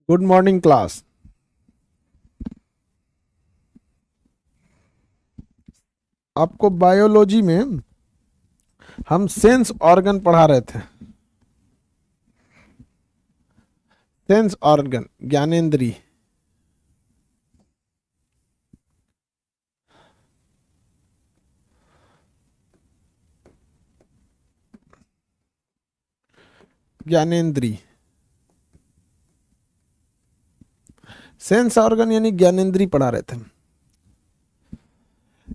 Good morning class. आपको biology में हम सेंस ऑर्गन पढ़ा रहे थे। सेंस ऑर्गन ज्ञानेंद्री। ज्ञानेंद्री सेंस ऑर्गन यानी ज्ञानेंद्री पढ़ा रहे थे।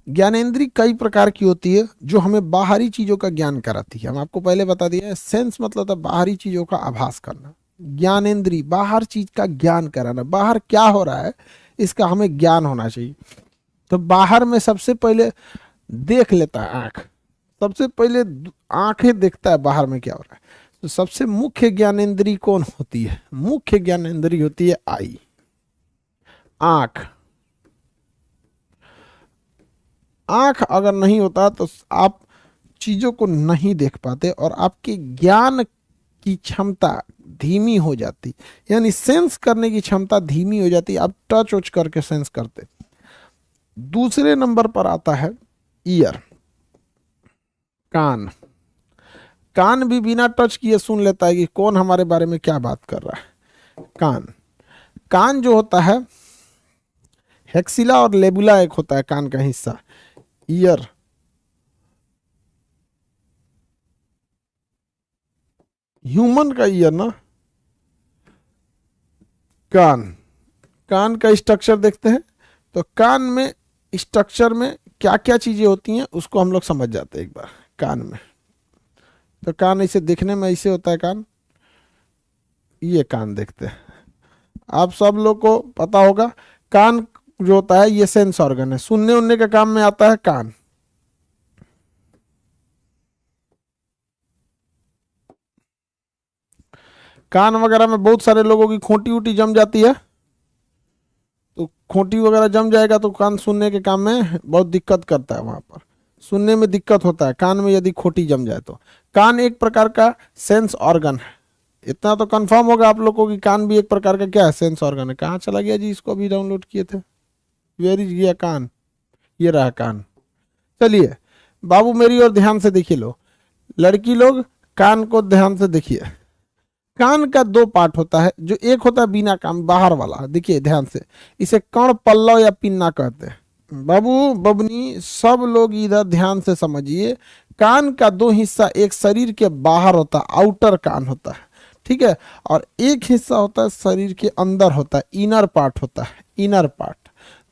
ज्ञानेंद्री कई प्रकार की होती है जो हमें बाहरी चीजों का ज्ञान कराती है। हम आपको पहले बता दिया, सेंस मतलब था बाहरी चीजों का आभास करना। ज्ञानेंद्री बाहर चीज का ज्ञान कराना, बाहर क्या हो रहा है इसका हमें ज्ञान होना चाहिए। तो बाहर में सबसे पहले देख लेता है आंख, सबसे पहले आंखें देखता है बाहर में क्या हो रहा है। तो सबसे मुख्य ज्ञानेंद्री कौन होती है? मुख्य ज्ञानेंद्री होती है आई, आंख। आंख अगर नहीं होता तो आप चीजों को नहीं देख पाते और आपके ज्ञान की क्षमता धीमी हो जाती, यानी सेंस करने की क्षमता धीमी हो जाती। आप टच वच करके सेंस करते। दूसरे नंबर पर आता है ईयर, कान। कान भी बिना टच किए सुन लेता है कि कौन हमारे बारे में क्या बात कर रहा है। कान, कान जो होता है हेक्सिला और लेबुला एक होता है कान का हिस्सा। ईयर, ह्यूमन का ईयर ना। कान, कान का स्ट्रक्चर देखते हैं तो कान में स्ट्रक्चर में क्या क्या चीजें होती हैं उसको हम लोग समझ जाते हैं एक बार। कान में तो कान ऐसे देखने में ऐसे होता है कान, ये कान देखते हैं। आप सब लोग को पता होगा कान जो होता है ये सेंस ऑर्गन है, सुनने उनने के काम में आता है कान। कान वगैरह में बहुत सारे लोगों की खोटी उटी जम जाती है, तो खोटी वगैरह जम जाएगा तो कान सुनने के काम में बहुत दिक्कत करता है। वहां पर सुनने में दिक्कत होता है कान में यदि खोटी जम जाए तो। कान एक प्रकार का सेंस ऑर्गन है, इतना तो कंफर्म होगा आप लोगों की कान भी एक प्रकार का क्या है, सेंस ऑर्गन है। कहाँ चला गया जी? इसको भी डाउनलोड किए थे, वेर इज गया कान? ये रहा कान। चलिए बाबू मेरी ओर ध्यान से देखिए, लो लड़की लोग कान को ध्यान से देखिए। कान का दो पार्ट होता है, जो एक होता है बिना काम बाहर वाला, देखिए ध्यान से, इसे कर्ण पल्लव या पिन्ना कहते हैं। बाबू बबनी सब लोग इधर ध्यान से समझिए। कान का दो हिस्सा, एक शरीर के बाहर होता है, आउटर कान होता है, ठीक है, और एक हिस्सा होता है शरीर के अंदर होता है, इनर पार्ट होता है, इनर पार्ट।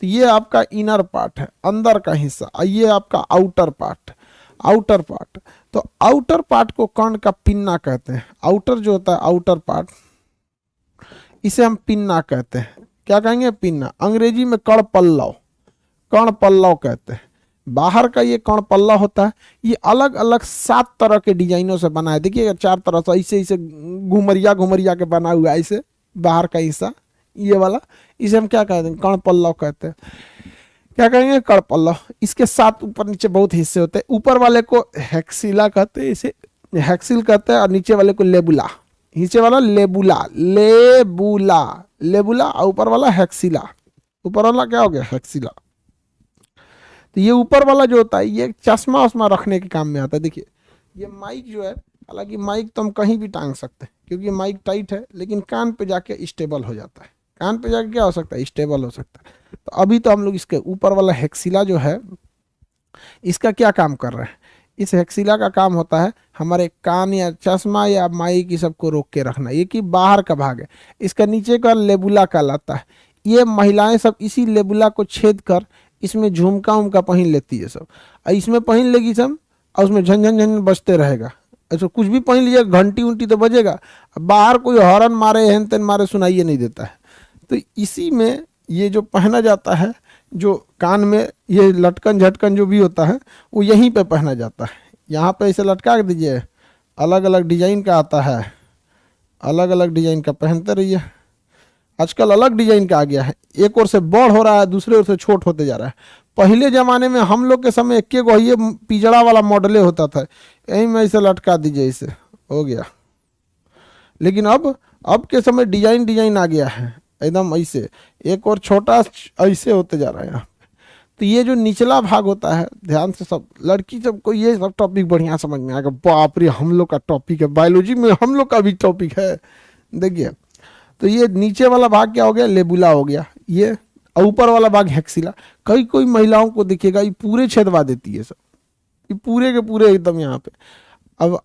तो ये आपका इनर पार्ट है, अंदर का हिस्सा, और ये आपका आउटर पार्ट, आउटर पार्ट। तो आउटर पार्ट को कर्ण का पिन्ना कहते हैं। आउटर जो होता है आउटर पार्ट, इसे हम पिन्ना कहते हैं। क्या कहेंगे? पिन्ना। अंग्रेजी में कर्ण पल्लव, कर्ण पल्लव कहते हैं। बाहर का ये कर्ण पल्लव होता है, ये अलग अलग 7 तरह के डिजाइनों से बना है। देखिए 4 तरह से ऐसे ऐसे घुमरिया घुमरिया के बना हुआ है ऐसे बाहर का हिस्सा, ये वाला, इसे हम क्या कहते हैं? कर्ण पल्लव कहते हैं। क्या कहेंगे? कर्ण पल्लव। इसके 7 ऊपर नीचे बहुत हिस्से होते हैं। ऊपर वाले को हेक्सिला कहते हैं, इसे हेक्सिल कहते हैं, और नीचे वाले को लेबुला। नीचे वाला लेबुला, लेबुला, लेबुला, और ऊपर वाला हेक्सिला। ऊपर वाला क्या हो गया? हेक्सिला। तो ये ऊपर वाला जो होता है ये चश्मा उश्मा रखने के काम में आता है। देखिए ये माइक जो है, हालांकि माइक तो हम कहीं भी टांग सकते हैं क्योंकि माइक टाइट है, लेकिन कान पे जाके स्टेबल हो जाता है। कान पे जाके क्या हो सकता है? स्टेबल हो सकता है। तो अभी तो हम लोग इसके ऊपर वाला हेक्सिला जो है, इसका क्या काम कर रहे हैं? इस हेक्सिला का काम होता है हमारे कान या चश्मा या माइक की सबको रोक के रखना, ये कि बाहर का भाग है। इसका नीचे का लेबुला कहलाता है। ये महिलाएं सब इसी लेबुला को छेद कर इसमें झुमका उमका पहन लेती है सब, और इसमें पहन लेगी सब, और उसमें झन झन झन बजते रहेगा। ऐसा कुछ भी पहन लीजिए, घंटी उंटी तो बजेगा, बाहर कोई हॉर्न मारे हेन तेन मारे सुनाइए नहीं देता है। तो इसी में ये जो पहना जाता है, जो कान में ये लटकन झटकन जो भी होता है वो यहीं पे पहना जाता है। यहाँ पे इसे लटका दीजिए, अलग अलग डिजाइन का आता है, अलग अलग डिजाइन का पहनते रहिए। आजकल अलग डिजाइन का आ गया है, एक ओर से बड़ हो रहा है, दूसरे ओर से छोट होते जा रहा है। पहले जमाने में हम लोग के समय एक गो ये पिजड़ा वाला मॉडले होता था, यहीं में इसे लटका दीजिए, इसे हो गया। लेकिन अब के समय डिजाइन डिजाइन आ गया है एकदम ऐसे, एक और छोटा ऐसे होते जा रहा है यहाँ। तो ये जो निचला भाग होता है, ध्यान से सब लड़की सबको ये सब टॉपिक बढ़िया समझ में आएगा। बाप रे, हम लोग का टॉपिक है, बायोलॉजी में हम लोग का भी टॉपिक है। देखिए, तो ये नीचे वाला भाग क्या हो गया, लेबुला हो गया ये, और ऊपर वाला भाग हेक्सिला। कई कोई महिलाओं को दिखेगा ये पूरे छेदवा देती है सब, ये पूरे के पूरे एकदम यहाँ पे। अब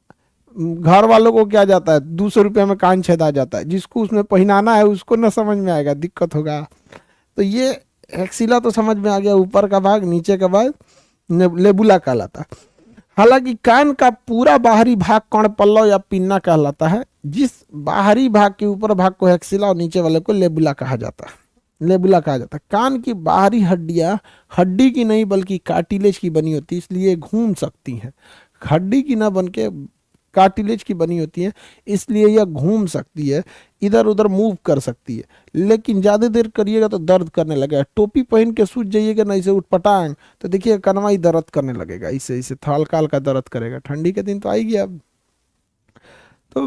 घर वालों को क्या जाता है, 200 रुपये में कान छेदा जाता है, जिसको उसमें पहनाना है उसको ना समझ में आएगा, दिक्कत होगा। तो ये हेक्सिला तो समझ में आ गया, ऊपर का भाग, नीचे का भाग लेबुला कहलाता है। हालांकि कान का पूरा बाहरी भाग कर्ण पल्लव या पिन्ना कहलाता है। जिस बाहरी भाग के ऊपर भाग को हेक्सिला और नीचे वाले को लेबुला कहा जाता है, लेबुला कहा जाता है। कान की बाहरी हड्डियां हड्डी की नहीं बल्कि कार्टिलेज की बनी होती है, इसलिए घूम सकती हैं। हड्डी की ना बन के कार्टिलेज की बनी होती है, इसलिए यह घूम सकती है, इधर उधर मूव कर सकती है। लेकिन ज़्यादा देर करिएगा तो दर्द करने लगेगा। टोपी पहन के सूझ जाइएगा ना इसे उठपटांग, तो देखिए कनवा ही दर्द करने लगेगा, इसे इसे हल्का हल्का दर्द करेगा। ठंडी के दिन तो आएगी अब। तो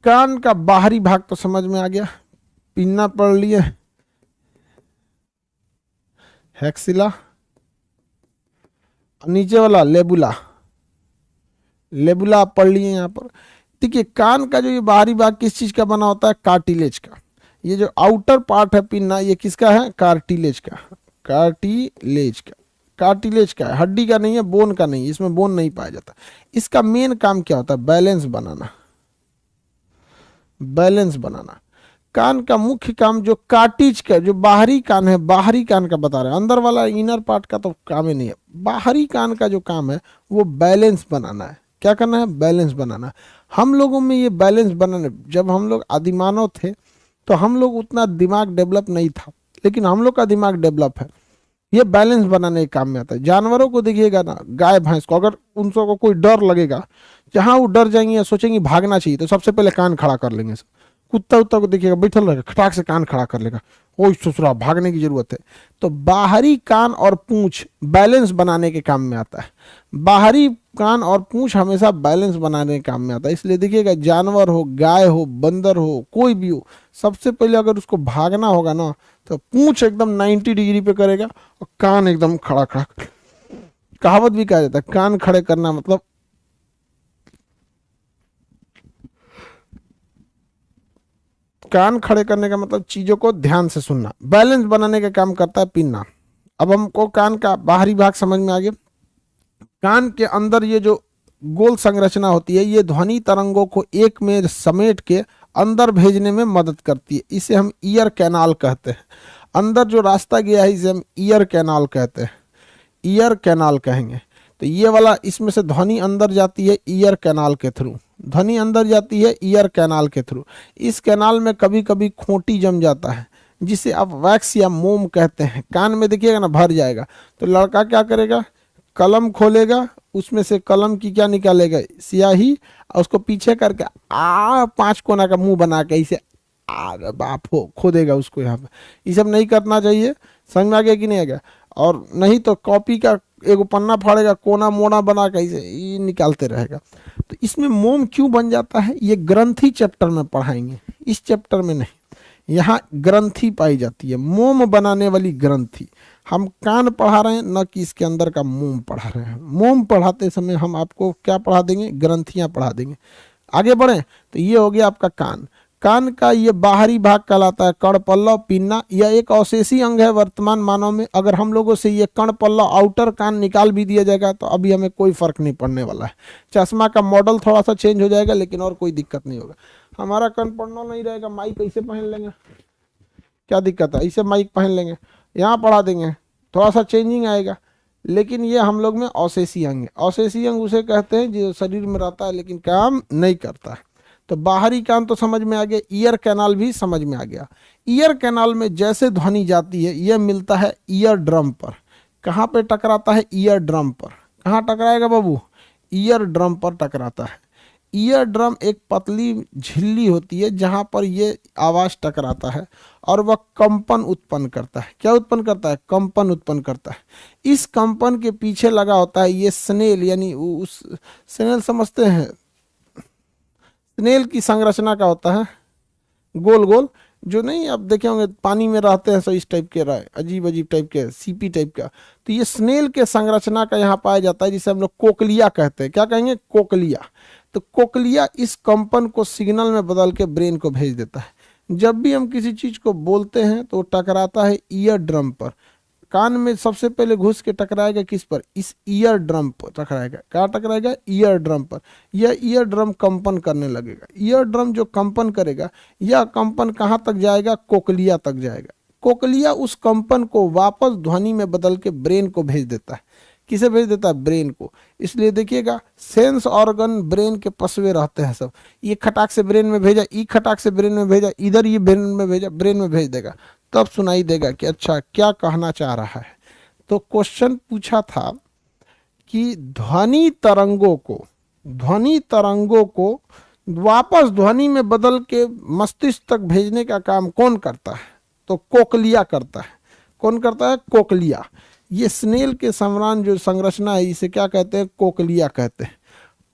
कान का बाहरी भाग तो समझ में आ गया, पिन्ना पढ़ लिए, हेक्सिला, नीचे वाला लेबुला, लेबुला आप पढ़ लिए यहाँ पर। देखिए, कान का जो ये बाहरी भाग किस चीज का बना होता है, कार्टिलेज का। ये जो आउटर पार्ट है पिन्ना, ये किसका है, कार्टिलेज का, कार्टिलेज का, कार्टिलेज का है, हड्डी का नहीं है, बोन का नहीं, इसमें बोन नहीं पाया जाता। इसका मेन काम क्या होता है, बैलेंस बनाना, बैलेंस बनाना। कान का मुख्य काम जो कार्टिज का, जो बाहरी कान है, बाहरी कान का बता रहे हैं, अंदर वाला इनर पार्ट का तो काम ही नहीं है। बाहरी कान का जो काम है वो बैलेंस बनाना है। क्या करना है, बैलेंस बनाना। हम लोगों में ये बैलेंस बनाने, जब हम लोग आदिमानव थे तो हम लोग उतना दिमाग डेवलप नहीं था, लेकिन हम लोग का दिमाग डेवलप है, ये बैलेंस बनाने के काम में आता है। जानवरों को देखिएगा ना, गाय भैंस को, अगर उन सबको कोई डर लगेगा, जहां वो डर जाएंगे या सोचेंगे भागना चाहिए, तो सबसे पहले कान खड़ा कर लेंगे। कुत्ता उत्ता को देखिएगा बैठल रहेगा, खटाक से कान खड़ा कर लेगा, ओह ससुरा भागने की जरूरत है। तो बाहरी कान और पूंछ बैलेंस बनाने के काम में आता है। बाहरी कान और पूंछ हमेशा बैलेंस बनाने के काम में आता है। इसलिए देखिएगा, जानवर हो, गाय हो, बंदर हो, कोई भी हो, सबसे पहले अगर उसको भागना होगा ना, तो पूंछ एकदम 90 डिग्री पे करेगा और कान एकदम खड़ा खड़ा। कहावत भी कहा जाता है, कान खड़े करना मतलब, कान खड़े करने का मतलब चीजों को ध्यान से सुनना। बैलेंस बनाने का काम करता है पिन्ना। अब हमको कान का बाहरी भाग समझ में आ गया। कान के अंदर ये जो गोल संरचना होती है, ये ध्वनि तरंगों को एक में समेट के अंदर भेजने में मदद करती है। इसे हम ईयर कैनाल कहते हैं। अंदर जो रास्ता गया है इसे हम ईयर कैनाल कहते हैं, ईयर कैनाल कहेंगे। तो ये वाला, इसमें से ध्वनि अंदर जाती है ईयर कैनाल के थ्रू, ध्वनि अंदर जाती है ईयर कैनाल के थ्रू। इस कैनाल में कभी कभी खोटी जम जाता है, जिसे आप वैक्स या मोम कहते हैं। कान में देखिएगा ना, भर जाएगा, तो लड़का क्या करेगा, कलम खोलेगा, उसमें से कलम की क्या निकालेगा, स्याही, और उसको पीछे करके 5 कोना का मुंह बना के इसे बाप हो खोदेगा उसको। यहाँ पे ये सब नहीं करना चाहिए। समझ में आ गया कि नहीं आ गया? और नहीं तो कॉपी का एक पन्ना फाड़ेगा, कोना मोना बना के इसे ये निकालते रहेगा। तो इसमें मोम क्यों बन जाता है, ये ग्रंथि चैप्टर में पढ़ाएंगे, इस चैप्टर में नहीं। यहाँ ग्रंथि पाई जाती है, मोम बनाने वाली ग्रंथि। हम कान पढ़ा रहे हैं, न कि इसके अंदर का मोम पढ़ा रहे हैं। मोम पढ़ाते समय हम आपको क्या पढ़ा देंगे, ग्रंथियां पढ़ा देंगे। आगे बढ़ें तो ये हो गया आपका कान। कान का ये बाहरी भाग कहलाता है कर्ण पल्लव, पिन्ना। यह एक अवशेषी अंग है वर्तमान मानव में। अगर हम लोगों से ये कर्ण पल्लव आउटर कान निकाल भी दिया जाएगा तो अभी हमें कोई फर्क नहीं पड़ने वाला है। चश्मा का मॉडल थोड़ा सा चेंज हो जाएगा, लेकिन और कोई दिक्कत नहीं होगा। हमारा कर्ण पढ़ना नहीं रहेगा, माइक ऐसे पहन लेंगे, क्या दिक्कत है, ऐसे माइक पहन लेंगे, यहाँ पढ़ा देंगे, थोड़ा सा चेंजिंग आएगा। लेकिन ये हम लोग में अवशेषी अंग है। अवशेषी अंग उसे कहते हैं जो शरीर में रहता है लेकिन काम नहीं करता है। तो बाहरी कान तो समझ में आ गया, ईयर कैनाल भी समझ में आ गया। ईयर कैनाल में जैसे ध्वनि जाती है, यह मिलता है ईयर ड्रम पर। कहाँ पे टकराता है, ईयर ड्रम पर। कहाँ टकराएगा बाबू, ईयर ड्रम पर टकराता है। ईयर ड्रम एक पतली झिल्ली होती है जहाँ पर ये आवाज़ टकराता है और वह कंपन उत्पन्न करता है। क्या उत्पन्न करता है, कंपन उत्पन्न करता है। इस कंपन के पीछे लगा होता है ये स्नेल, यानी उस स्नेल समझते हैं, स्नेल की संरचना का होता है गोल गोल, जो नहीं आप देखे होंगे पानी में रहते हैं, सो इस टाइप के रहे, अजीब अजीब टाइप के, सीपी टाइप का। तो ये स्नेल के संरचना का यहाँ पाया जाता है, जिसे हम लोग कोकलिया कहते हैं। क्या कहेंगे? कोकलिया। तो कोकलिया इस कंपन को सिग्नल में बदल के ब्रेन को भेज देता है। जब भी हम किसी चीज को बोलते हैं तो टकराता है ईयर ड्रम पर। कान में सबसे पहले घुस के टकराएगा किस पर? इस ईयर ड्रम पर टकराएगा। कहाँ टकराएगा? ईयर ड्रम पर। यह ईयर ड्रम कंपन करने लगेगा। ईयर ड्रम जो कंपन करेगा, यह कंपन कहाँ तक जाएगा? कोकलिया तक जाएगा। कोकलिया उस कंपन को वापस ध्वनि में बदल के ब्रेन को भेज देता है। किसे भेज देता है? ब्रेन को। इसलिए देखिएगा सेंस ऑर्गन ब्रेन के पसवे रहते हैं सब। ये खटाक से ब्रेन में भेजा, ई खटाक से ब्रेन में भेजा, इधर ये ब्रेन में भेजा, ब्रेन में भेज देगा, तब सुनाई देगा कि अच्छा क्या कहना चाह रहा है। तो क्वेश्चन पूछा था कि ध्वनि तरंगों को वापस ध्वनि में बदल के मस्तिष्क तक भेजने का काम कौन करता है? तो कोकलिया करता है। कौन करता है? कोकलिया। ये स्नेल के समान जो संरचना है, इसे क्या कहते हैं? कोकलिया कहते हैं।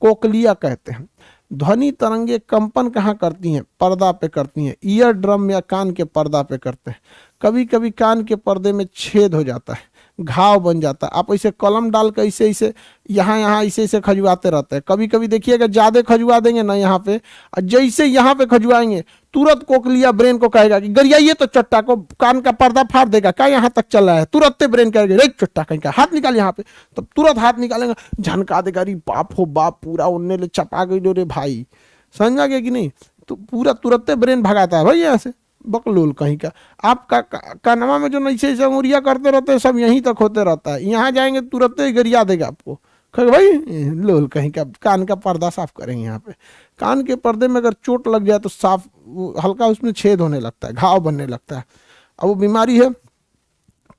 कोकलिया कहते हैं। ध्वनि तरंगे कंपन कहाँ करती हैं? पर्दा पे करती हैं। ईयर ड्रम या कान के पर्दा पे करते हैं। कभी कभी कान के पर्दे में छेद हो जाता है, घाव बन जाता है। आप ऐसे कलम डाल कर ऐसे ऐसे यहाँ ऐसे खजुआते रहते हैं। कभी कभी देखिएगा ज़्यादा खजुआ देंगे ना यहाँ पे, और जैसे यहाँ पे खजुआएंगे तुरंत कोकलिया ब्रेन को कहेगा कि गरियाइए तो चट्टा को, कान का पर्दा फाड़ देगा, क्या यहाँ तक चल रहा है। तुरंत ब्रेन कहेगा रे चट्टा कहीं का, हाथ निकाल यहाँ पे। तब तुरंत हाथ निकालेगा, झनका देगा, अरे बाप हो बाप, पूरा उन्ने ले चपा गई रे भाई। समझा गया कि नहीं? तो पूरा तुरंत ब्रेन भगाता है भाई यहाँ से, बकलोल कहीं का। आप कानमा में जो नैसे ऐसे उंगलियां करते रहते हैं, सब यहीं तक होते रहता है। यहाँ जाएंगे तुरंत ही गरिया देगा आपको, कहे भाई लोल कहीं का। कान का पर्दा साफ करेंगे यहाँ पे। कान के पर्दे में अगर चोट लग जाए तो साफ हल्का उसमें छेद होने लगता है, घाव बनने लगता है। अब वो बीमारी है,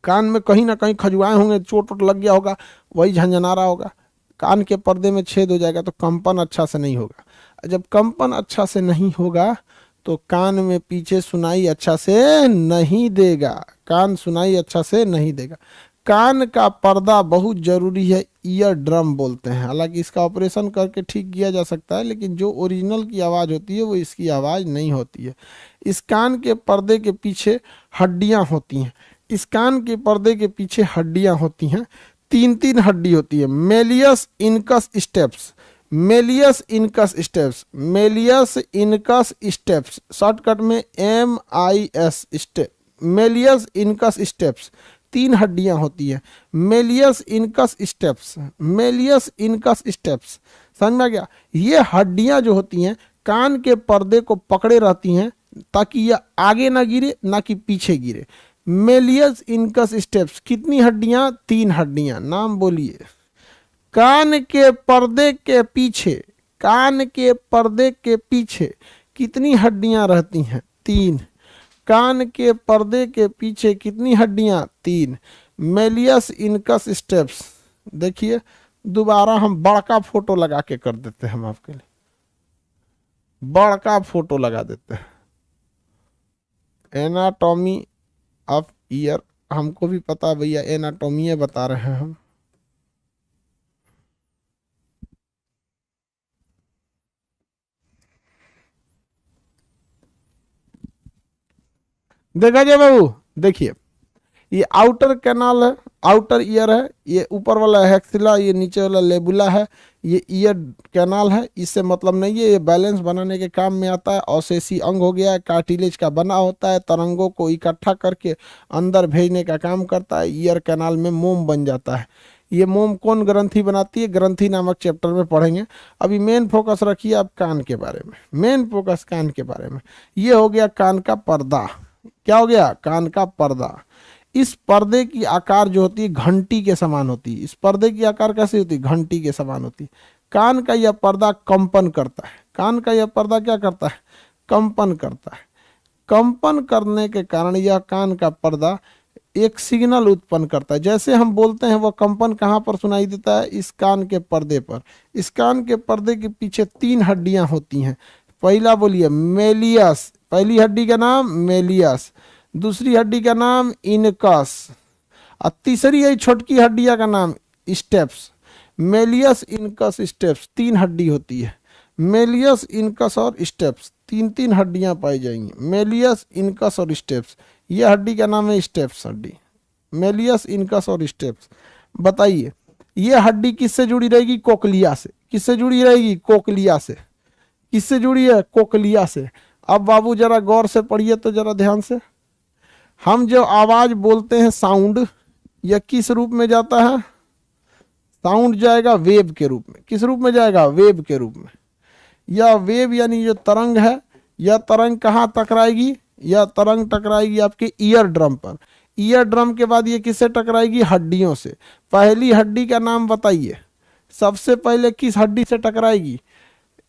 कान में कहीं ना कहीं खजुआए होंगे, चोट वोट लग गया होगा, वही झंझना रहा होगा। कान के पर्दे में छेद हो जाएगा तो कंपन अच्छा से नहीं होगा। जब कंपन अच्छा से नहीं होगा तो कान में पीछे सुनाई अच्छा से नहीं देगा। कान सुनाई अच्छा से नहीं देगा। कान का पर्दा बहुत जरूरी है, ईयर ड्रम बोलते हैं। हालांकि इसका ऑपरेशन करके ठीक किया जा सकता है, लेकिन जो ओरिजिनल की आवाज़ होती है वो इसकी आवाज़ नहीं होती है। इस कान के पर्दे के पीछे हड्डियां होती हैं। इस कान के पर्दे के पीछे हड्डियां होती हैं, तीन हड्डी होती है। Malleus incus steps, malleus incus steps, malleus incus steps, shortcut में MIS step, malleus incus steps. 3 हड्डियां होती है, malleus incus steps, malleus incus steps. समझ में आ गया? ये हड्डियां जो होती हैं कान के पर्दे को पकड़े रहती हैं ताकि यह आगे ना गिरे ना कि पीछे गिरे। Malleus incus steps. कितनी हड्डियां? 3 हड्डियां। नाम बोलिए। कान के पर्दे के पीछे, कान के पर्दे के पीछे कितनी हड्डियां रहती हैं? 3। कान के पर्दे के पीछे कितनी हड्डियां? 3। Malleus incus steps. देखिए दोबारा हम बड़का फोटो लगा के कर देते हैं, हम आपके लिए बड़का फोटो लगा देते हैं। एनाटॉमी ऑफ ईयर, हमको भी पता भैया, एनाटॉमी बता रहे हैं हम। देखा जाए बाबू, देखिए ये आउटर कैनाल है, आउटर ईयर है, ये ऊपर वाला हेक्सिला, ये नीचे वाला लेबुला है, ये ईयर कैनाल है। इससे मतलब नहीं है, ये बैलेंस बनाने के काम में आता है। अवशेषी अंग हो गया है, कार्टिलेज का बना होता है, तरंगों को इकट्ठा करके अंदर भेजने का काम करता है। ईयर कैनाल में मोम बन जाता है। ये मोम कौन ग्रंथि बनाती है? ग्रंथि नामक चैप्टर में पढ़ेंगे। अभी मेन फोकस रखिए आप कान के बारे में, मेन फोकस कान के बारे में। ये हो गया कान का पर्दा। क्या हो गया? कान का पर्दा। इस पर्दे की आकार जो होती है घंटी के समान होती है। इस पर्दे की आकार कैसी होती है? घंटी के समान होती है। कान का यह पर्दा कंपन करता है। कान का यह पर्दा क्या करता है? कंपन करता है। कंपन करने के कारण यह कान का पर्दा एक सिग्नल उत्पन्न करता है। जैसे हम बोलते हैं वह कंपन कहाँ पर सुनाई देता है? इस कान के पर्दे पर। इस कान के पर्दे के पीछे 3 हड्डियां होती हैं। पहला बोलिए मेलियस, पहली हड्डी का नाम मेलियस, दूसरी हड्डी का नाम इनकस, और तीसरी है छोटकी हड्डिया का नाम स्टेप्स। मेलियस इनकस स्टेप्स, 3 हड्डी होती है। मेलियस, इनकस और स्टेप्स, तीन तीन हड्डियां पाई जाएंगी। मेलियस, इनकस और स्टेप्स, ये हड्डी का नाम है स्टेप्स हड्डी। मेलियस, इनकस और स्टेप्स। बताइए ये हड्डी किससे जुड़ी रहेगी? कोकलिया से। किससे जुड़ी रहेगी? कोकलिया से। किससे जुड़ी है? कोकलिया से। अब बाबू जरा गौर से पढ़िए तो जरा ध्यान से। हम जो आवाज बोलते हैं साउंड, यह किस रूप में जाता है? साउंड जाएगा वेव के रूप में। किस रूप में जाएगा? वेव के रूप में। यह वेव यानी जो तरंग है, यह तरंग कहाँ टकराएगी? यह तरंग टकराएगी आपके ईयर ड्रम पर। ईयर ड्रम के बाद ये किससे टकराएगी? हड्डियों से। पहली हड्डी का नाम बताइए। सबसे पहले किस हड्डी से टकराएगी?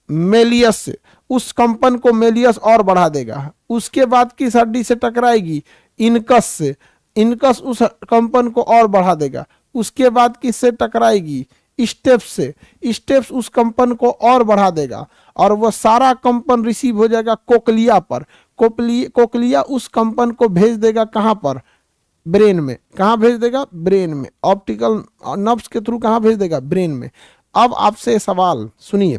मेलियस से। उस कंपन को मेलियस और बढ़ा देगा। उसके बाद किस हड्डी से टकराएगी? इनकस से। इनकस उस कंपन को और बढ़ा देगा। उसके बाद किससे टकराएगी? स्टेप्स से। स्टेप्स उस कंपन को और बढ़ा देगा और वह सारा कंपन रिसीव हो जाएगा कोकलिया पर। कोकलिया उस कंपन को भेज देगा कहां पर? ब्रेन में। कहां भेज देगा? ब्रेन में। ऑप्टिकल नर्व्स के थ्रू कहां भेज देगा? ब्रेन में। अब आपसे सवाल सुनिए,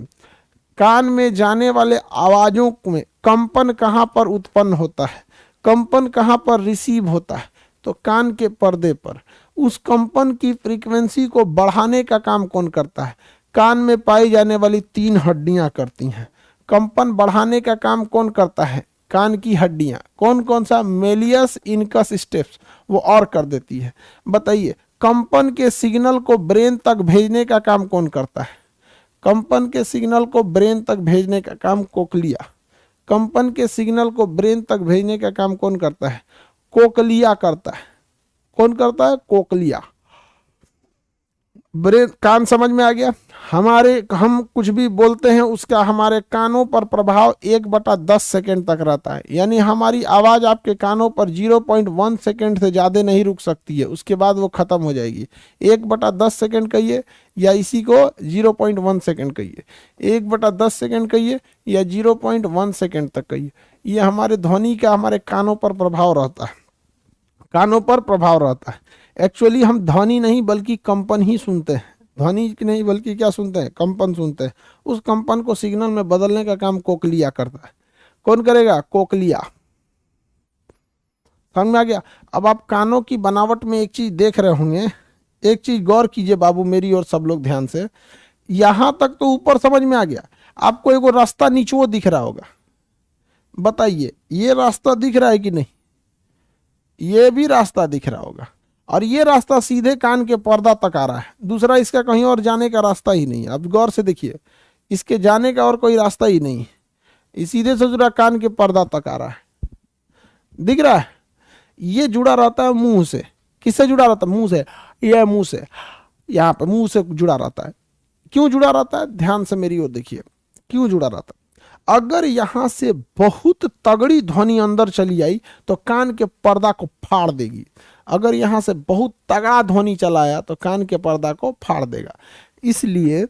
कान में जाने वाले आवाजों में कंपन कहां पर उत्पन्न होता है? कंपन कहां पर रिसीव होता है? तो कान के पर्दे पर। उस कंपन की फ्रीक्वेंसी को बढ़ाने का काम कौन करता है? कान में पाई जाने वाली तीन हड्डियां करती हैं। कंपन बढ़ाने का काम कौन करता है? कान की हड्डियां। कौन कौन सा? मेलियस, इनकस, स्टेप्स, वो और कर देती है। बताइए कंपन के सिग्नल को ब्रेन तक भेजने का काम कौन करता है? कंपन के सिग्नल को ब्रेन तक भेजने का काम कोकलिया। कंपन के सिग्नल को ब्रेन तक भेजने का काम कौन करता है? कोकलिया करता है। कौन करता है? कोकलिया। ब्रेन, कान समझ में आ गया? हम कुछ भी बोलते हैं उसका हमारे कानों पर प्रभाव 1/10 सेकेंड तक रहता है। यानी हमारी आवाज आपके कानों पर 0.1 सेकेंड से ज्यादा नहीं रुक सकती है, उसके बाद वो खत्म हो जाएगी। 1/10 सेकेंड कहिए या इसी को 0.1 सेकेंड कहिए। 1/10 सेकेंड कहिए या 0.1 सेकेंड तक कहिए। ये हमारे ध्वनि का हमारे कानों पर प्रभाव रहता है। कानों पर प्रभाव रहता है। एक्चुअली हम ध्वनि नहीं बल्कि कंपन ही सुनते हैं। ध्वनि नहीं बल्कि क्या सुनते हैं? कंपन सुनते हैं। उस कंपन को सिग्नल में बदलने का काम कोकलिया करता है। कौन करेगा? कोकलिया। समझ में आ गया? अब आप कानों की बनावट में एक चीज देख रहे होंगे। एक चीज गौर कीजिए बाबू मेरी और सब लोग ध्यान से। यहां तक तो ऊपर समझ में आ गया। आपको एगो रास्ता नीचो दिख रहा होगा। बताइए ये रास्ता दिख रहा है कि नहीं? ये भी रास्ता दिख रहा होगा और ये रास्ता सीधे कान के पर्दा तक आ रहा है। दूसरा इसका कहीं और जाने का रास्ता ही नहीं है। अब गौर से देखिए, इसके जाने का और कोई रास्ता ही नहीं है। ये सीधे से जुड़ा कान के पर्दा तक आ रहा है। दिख रहा है? ये जुड़ा रहता है मुंह से। किससे जुड़ा रहता है? मुंह से। ये मुंह से, यहाँ पे मुंह से जुड़ा रहता है। क्यों जुड़ा रहता है? ध्यान से मेरी ओर देखिए, क्यों जुड़ा रहता है। अगर यहां से बहुत तगड़ी ध्वनि अंदर चली आई तो कान के पर्दा को फाड़ देगी। अगर यहां से बहुत तगड़ा ध्वनि चला आया तो कान के पर्दा को फाड़ देगा। इसलिए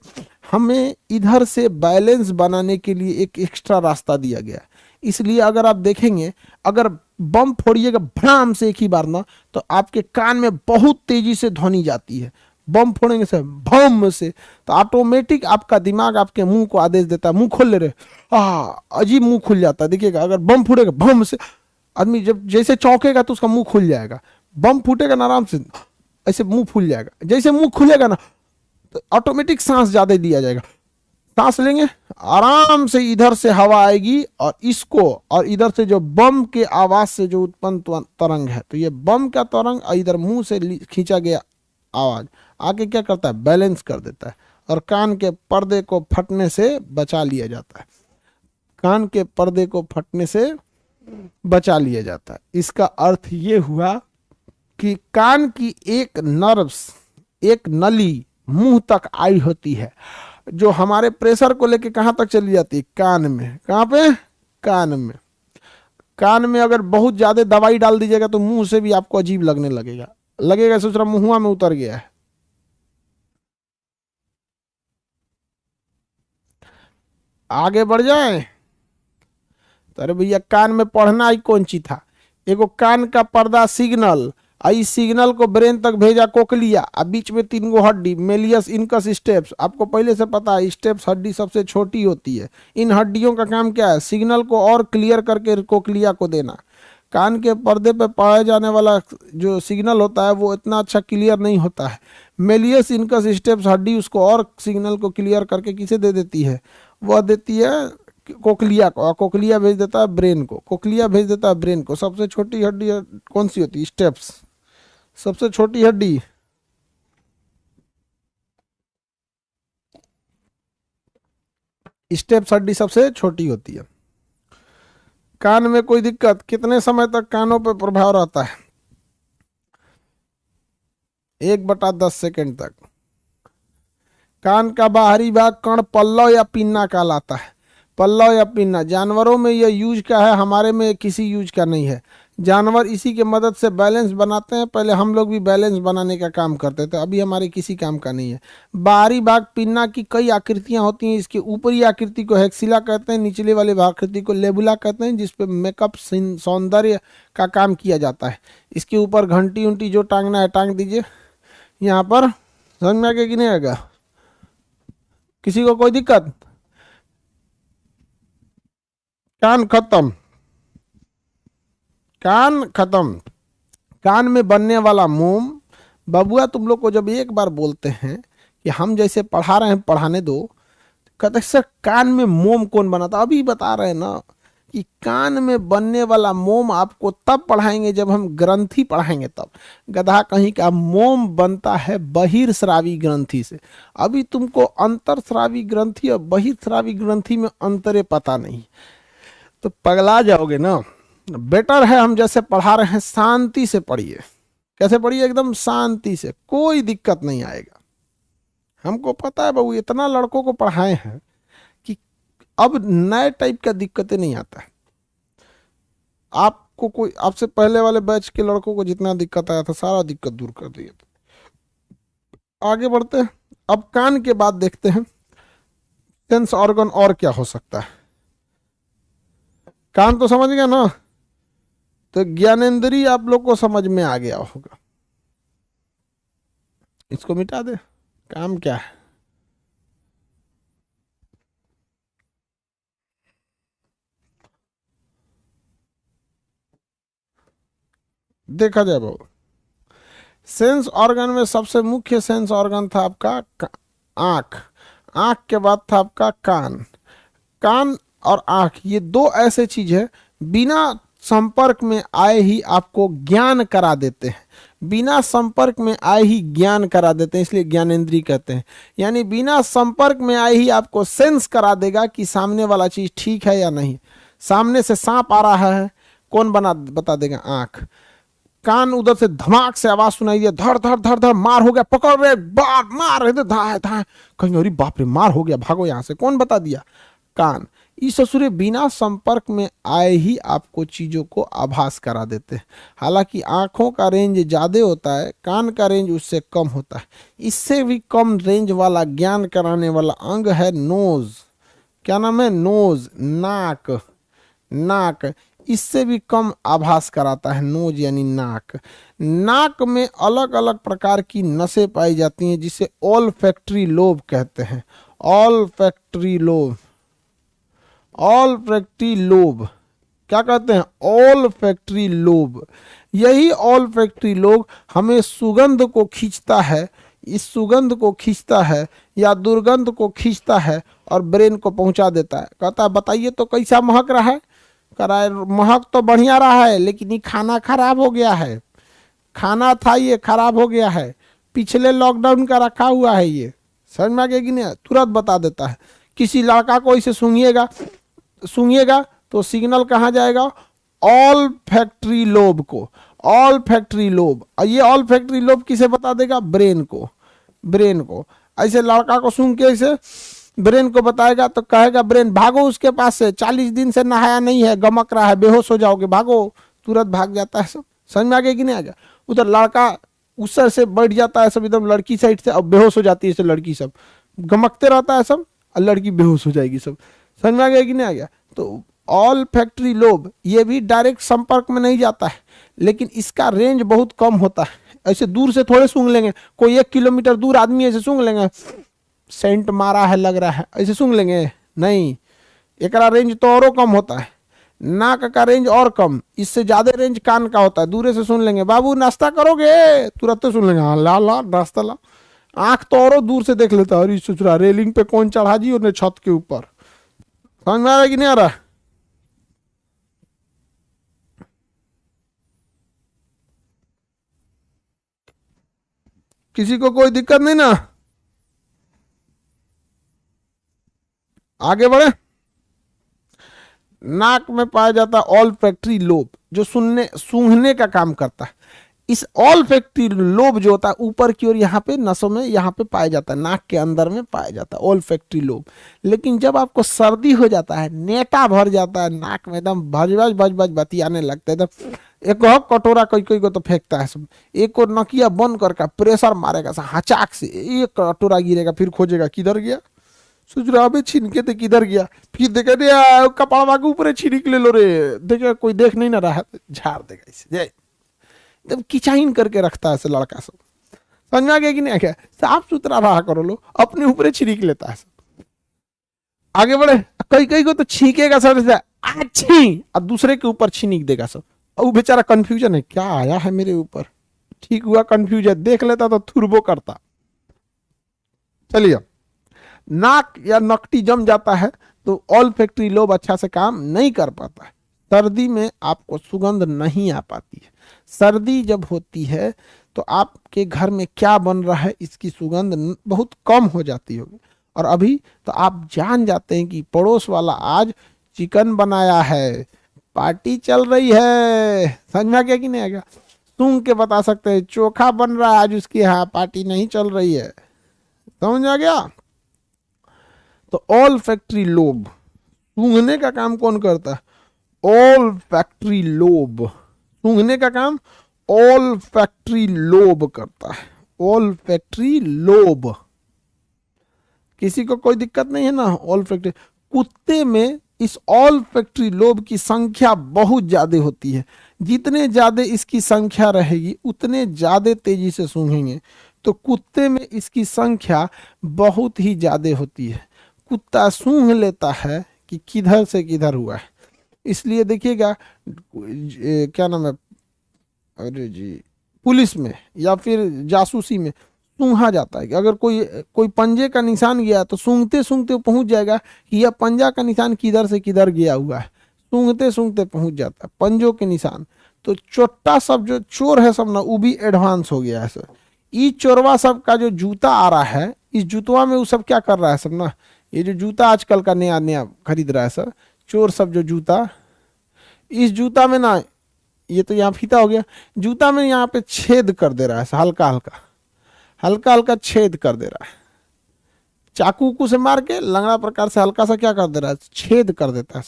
हमें इधर से बैलेंस बनाने के लिए एक एक्स्ट्रा रास्ता दिया गया है। इसलिए अगर आप देखेंगे, अगर बम फोड़िएगा भड़ाम से एक ही बार ना, तो आपके कान में बहुत तेजी से ध्वनि जाती है। बम फोड़ेंगे से भम से तो ऑटोमेटिक आपका दिमाग आपके मुंह को आदेश देता है, मुंह खोल ले रहे, अजीब मुंह खुल जाता है। देखिएगा अगर बम फूटेगा भम से, आदमी जब जैसे चौंकेगा तो उसका मुंह खुल जाएगा। बम फूटेगा ना आराम से ऐसे मुंह फूल जाएगा। जैसे मुंह खुलेगा ना तो ऑटोमेटिक सांस ज्यादा लिया जाएगा। सांस लेंगे आराम से, इधर से हवा आएगी और इसको, और इधर से जो बम के आवाज से जो उत्पन्न तरंग है, तो ये बम का तरंग इधर मुंह से खींचा गया आवाज आके क्या करता है? बैलेंस कर देता है और कान के पर्दे को फटने से बचा लिया जाता है। कान के पर्दे को फटने से बचा लिया जाता है। इसका अर्थ ये हुआ कि कान की एक नर्व्स, एक नली मुंह तक आई होती है जो हमारे प्रेशर को लेके कहां तक चली जाती है? कान में। कहां पे? कान में। कान में अगर बहुत ज्यादा दवाई डाल दीजिएगा तो मुंह से भी आपको अजीब लगने लगेगा सोच रहा मुंहुआ में उतर गया है। आगे बढ़ जाए तो अरे भैया कान में पढ़ना ही कौन ची था? एगो कान का पर्दा सिग्नल इस सिग्नल को ब्रेन तक भेजा कोकलिया, अब बीच में 3 गो हड्डी, मेलियस इनकस स्टेप्स, आपको पहले से पता है स्टेप्स हड्डी सबसे छोटी होती है। इन हड्डियों का काम क्या है, सिग्नल को और क्लियर करके कोकलिया को देना। कान के पर्दे पे पाया जाने वाला जो सिग्नल होता है वो इतना अच्छा क्लियर नहीं होता है। मेलियस इनकस स्टेप्स हड्डी उसको और सिग्नल को क्लियर करके किसे दे देती है, वह देती है कोकलिया को, कोकलिया भेज देता है ब्रेन को, कोकलिया भेज देता है ब्रेन को। सबसे छोटी हड्डी कौन सी होती है, स्टेप्स, सबसे छोटी हड्डी स्टेप्स हड्डी सबसे छोटी होती है। कान में कोई दिक्कत, कितने समय तक कानों पर प्रभाव रहता है, 1/10 सेकेंड तक। कान का बाहरी भाग कण पल्लव या पिन्ना कहलाता है। पल्लव या पिन्ना जानवरों में यह यूज का है, हमारे में किसी यूज का नहीं है। जानवर इसी के मदद से बैलेंस बनाते हैं, पहले हम लोग भी बैलेंस बनाने का काम करते थे, अभी हमारे किसी काम का नहीं है। बाहरी भाग पिन्ना की कई आकृतियां होती हैं, इसकी ऊपरी आकृति को हेक्सिला कहते हैं, निचले वाले आकृति को लेबुला कहते हैं, जिसपे मेकअप सौंदर्य का काम किया जाता है। इसके ऊपर घंटी उंटी जो टांगना है टांग दीजिए। यहाँ पर समझ में आ गया कि नहीं आएगा, किसी को कोई दिक्कत? कान खत्म, कान खत्म। कान में बनने वाला मोम, बबुआ तुम लोग को जब एक बार बोलते हैं कि हम जैसे पढ़ा रहे हैं पढ़ाने दो, कहते सर कान में मोम कौन बनाता, अभी बता रहे हैं ना कि कान में बनने वाला मोम आपको तब पढ़ाएंगे जब हम ग्रंथि पढ़ाएंगे तब। गधा कहीं का, मोम बनता है बहिर्स्रावी ग्रंथि से। अभी तुमको अंतरस्रावी ग्रंथि और बहिर्स्रावी ग्रंथि में अंतरे पता नहीं, तो पगला जाओगे ना। बेटर है हम जैसे पढ़ा रहे हैं शांति से पढ़िए। कैसे पढ़िए, एकदम शांति से, कोई दिक्कत नहीं आएगा। हमको पता है बाबू, इतना लड़कों को पढ़ाए हैं कि अब नए टाइप का दिक्कतें नहीं आता है। आपको कोई, आपसे पहले वाले बैच के लड़कों को जितना दिक्कत आया था सारा दिक्कत दूर कर दिया था। आगे बढ़ते हैं, अब कान के बाद देखते हैं सेंस ऑर्गन और क्या हो सकता है। कान तो समझ गया ना, तो ज्ञानेंद्रिय आप लोग को समझ में आ गया होगा। इसको मिटा दे, काम क्या है। देखा जाए बाबू, सेंस ऑर्गन में सबसे मुख्य सेंस ऑर्गन था आपका आंख। आंख के बाद था आपका कान। कान और आंख ये दो ऐसे चीज है बिना संपर्क में आए ही आपको ज्ञान करा देते हैं। बिना संपर्क में आए ही ज्ञान करा देते हैं, इसलिए ज्ञानेंद्रिय कहते हैं। यानी बिना संपर्क में आए ही आपको सेंस करा देगा कि सामने वाला चीज ठीक है या नहीं। सामने से सांप आ रहा है, कौन बता देगा, आंख। कान उधर से धमाक से आवाज सुनाई दिया, धड़ धड़ धड़ धड़, मार हो गया, पकड़ रहे, मार रहे थे, धाए धाए, कहीं अरे बाप रे मार हो गया, भागो यहां से, कौन बता दिया, कान। इस ससुरे बिना संपर्क में आए ही आपको चीजों को आभास करा देते हैं। हालांकि आंखों का रेंज ज्यादा होता है, कान का रेंज उससे कम होता है। इससे भी कम रेंज वाला ज्ञान कराने वाला अंग है नोज। क्या नाम है, नोज, नाक। नाक इससे भी कम आभास कराता है, नोज यानी नाक। नाक में अलग अलग प्रकार की नसें पाई जाती हैं जिसे ऑलफैक्टरी लोब कहते हैं। ऑलफैक्टरी लोब, ऑलफैक्टरी लोब क्या कहते हैं, ऑलफैक्टरी लोब। यही ऑलफैक्टरी लोब हमें सुगंध को खींचता है, इस सुगंध को खींचता है या दुर्गंध को खींचता है और ब्रेन को पहुंचा देता है। कहता है बताइए तो कैसा महक रहा है, कह रहा है महक तो बढ़िया रहा है लेकिन ये खाना खराब हो गया है, खाना था ये खराब हो गया है, पिछले लॉकडाउन का रखा हुआ है ये। समझ में आ गया कि नहीं, तुरंत बता देता है। किसी लड़का को इसे सूंघिएगा तो सिग्नल कहाँ जाएगा, ऑल फैक्ट्री लोब को, ऑल फैक्ट्री लोब। और ये ऑल फैक्ट्री लोब किसे बता देगा, ब्रेन को, ब्रेन को। ऐसे लड़का को सूंघ के ऐसे ब्रेन को बताएगा तो कहेगा ब्रेन भागो उसके पास से, 40 दिन से नहाया नहीं है, गमक रहा है, बेहोश हो जाओगे, भागो। तुरंत भाग जाता है सब। समझ में आ गया कि नहीं आ गया। उधर लड़का उस सर से बैठ जाता है सब एकदम लड़की साइड से, अब बेहोश हो जाती है सब लड़की, सब गमकते रहता है सब और लड़की बेहोश हो जाएगी सब। समझ में आ गया कि नहीं आ गया। तो ऑल फैक्ट्री लोब ये भी डायरेक्ट संपर्क में नहीं जाता है, लेकिन इसका रेंज बहुत कम होता है। ऐसे दूर से थोड़े सूंघ लेंगे, कोई 1 किलोमीटर दूर आदमी ऐसे सूंघ लेंगे, सेंट मारा है लग रहा है, ऐसे सूंघ लेंगे नहीं, एकरा रेंज तो और कम होता है। नाक का रेंज और कम, इससे ज्यादा रेंज कान का होता है। दूर से सुन लेंगे, बाबू नाश्ता करोगे, तुरंत सुन लेंगे हाँ ला ला नाश्ता ला। आंख तो और दूर से देख लेता है, अरे ससुरा रेलिंग पे कौन चढ़ा जी उन्हें छत के ऊपर। समझ में आ रहा है कि नहीं आ रहा? किसी को कोई दिक्कत नहीं ना? आगे बढ़े। नाक में पाया जाता है ऑल फैक्ट्री लोब, जो सुनने सूंघने का काम करता है। इस ऑल फैक्ट्री लोब जो होता है ऊपर की ओर यहाँ पे नसों में यहाँ पे पाया जाता है, नाक के अंदर में पाया जाता है ऑल फैक्ट्री लोब। लेकिन जब आपको सर्दी हो जाता है, नेटा भर जाता है नाक में, एकदम भज भज भज भज बतियाने लगता है, एकदम एक कटोरा कोई कोई को तो फेंकता है सब, एक और नकिया बंद करके प्रेशर मारेगा हचाक से, एक कटोरा गिरेगा, फिर खोजेगा किधर गया, सोच रहा अबे छीनके थे किधर गया, फिर देखे कपड़ा के ऊपर छीनिक ले लो रे, देखे कोई देख नहीं ना रहा है, झाड़ देगा इसे, एकदम किचाइन करके रखता है ऐसे लड़का सब। समझ में आ गया कि नहीं? क्या साफ सुथरा रहा करो, लो अपने ऊपर छीनिक लेता है सब। आगे बढ़े। कई कई को तो छींकेगा सर से अच्छी, और दूसरे के ऊपर छीनिक देगा सब, और बेचारा कंफ्यूजन है क्या आया है मेरे ऊपर, ठीक हुआ कंफ्यूजन, देख लेता तो थुरबो करता। चलिए, नाक या नकटी जम जाता है तो ऑल फैक्ट्री लोब अच्छा से काम नहीं कर पाता है। सर्दी में आपको सुगंध नहीं आ पाती है। सर्दी जब होती है तो आपके घर में क्या बन रहा है इसकी सुगंध बहुत कम हो जाती होगी। और अभी तो आप जान जाते हैं कि पड़ोस वाला आज चिकन बनाया है, पार्टी चल रही है। समझ में आ गया कि नहीं आ गया? सूंघ के बता सकते हैं चोखा बन रहा है आज उसके यहाँ, पार्टी नहीं चल रही है। समझ में आ गया? तो ऑल फैक्ट्री लोब, सूंघने का काम कौन करता है? ऑल फैक्ट्री लोब, सूंघने का काम ऑल फैक्ट्री लोब करता है। ऑल फैक्ट्री लोब, किसी को कोई दिक्कत नहीं है ना? ऑल फैक्ट्री, कुत्ते में इस ऑल फैक्ट्री लोब की संख्या बहुत ज्यादा होती है। जितने ज्यादा इसकी संख्या रहेगी उतने ज्यादा तेजी से सूंघेंगे। तो कुत्ते में इसकी संख्या बहुत ही ज्यादा होती है। कुत्ता सूंघ लेता है कि किधर से किधर हुआ है। इसलिए देखिएगा क्या नाम है, अरे जी, पुलिस में या फिर जासूसी में सूंघा जाता है कि अगर कोई पंजे का निशान गया तो सूंघते सूंघते पहुंच जाएगा कि यह पंजा का निशान किधर से किधर गया हुआ है। सूंघते सूंघते पहुंच जाता है पंजों के निशान। तो चोट्टा सब जो चोर है सब ना, वो भी एडवांस हो गया है सर। ई चोरवा सब का जो जूता आ रहा है, इस जूतवा में वो सब क्या कर रहा है सब ना, ये जो जूता आजकल का नया नया खरीद रहा है सर, चोर सब जो जूता, इस जूता में ना, ये तो यहाँ फीता हो गया, जूता में यहाँ पे छेद कर दे रहा है, हल्का हल्का हल्का हल्का छेद कर दे रहा है। चाकू उकू से मार के लंगड़ा प्रकार से हल्का सा क्या कर दे रहा है, छेद कर देता है,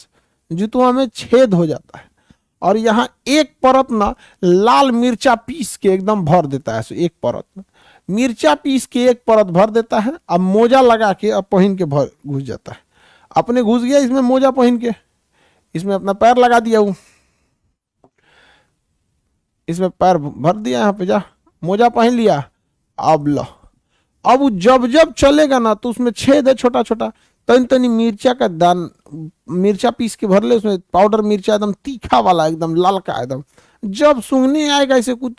जूतवा में छेद हो जाता है। और यहाँ एक परत ना लाल मिर्चा पीस के एकदम भर देता है, एक परत में मिर्चा पीस के एक परत भर देता है। अब मोजा लगा के अब पहन के भर घुस जाता है। अपने घुस गया इसमें मोजा पहन के, इसमें अपना पैर लगा दिया, वो इसमें पैर भर दिया, यहाँ पे जा मोजा पहन लिया। अब लो, अब वो जब जब चलेगा ना तो उसमें छेद है छोटा छोटा, तनी तनी मिर्चा का दान, मिर्चा पीस के भर ले, उसमें पाउडर मिर्चा एकदम तीखा वाला, एकदम लाल का एकदम। जब सूंघने आएगा ऐसे कुछ